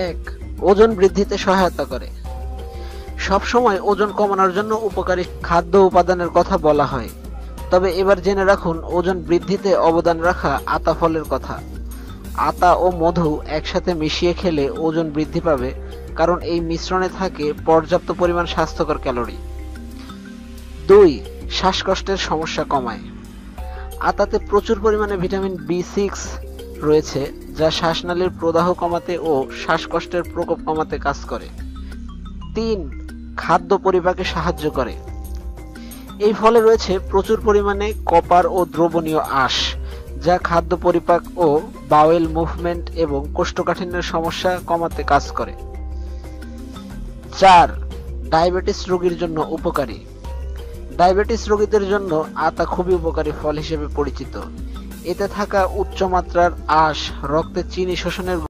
এক, ওজন বৃদ্ধিতে সহায়তা করে। সবসময় ওজন কমানোর জন্য উপকারী খাদ্য উপাদানের কথা বলা হয়, তবে এবার জেনে রাখুন ওজন বৃদ্ধিতে অবদান রাখা আতা ফলের কথা। আতা ও মধু একসাথে মিশিয়ে খেলে ওজন বৃদ্ধি পাবে, কারণ এই মিশ্রণে থাকে পর্যাপ্ত পরিমাণ স্বাস্থ্যকর ক্যালোরি। 2, শ্বাসকষ্টের সমস্যা কমায়। আতাতে প্রচুর পরিমাণে ভিটামিন B6 রয়েছে, যা শ্বাসনালীর প্রদাহ কমাতে ও শ্বাসকষ্টের প্রকোপ কমাতে কাজ করে। 3, খাদ্য পরিপাকে সাহায্য করে। এই ফলে রয়েছে প্রচুর পরিমাণে কপার ও দ্রবণীয় আঁশ, যা খাদ্য পরিপাক ও বাওয়েল মুভমেন্ট এবং কোষ্ঠকাঠিন্যের সমস্যা কমাতে কাজ করে। 4, ডায়াবেটিস রোগীর জন্য উপকারী। ডায়াবেটিস রোগীদের জন্য আতা খুবই উপকারী ফল হিসেবে পরিচিত। এতে থাকা উচ্চ মাত্রার আঁশ রক্তে চিনি শোষণের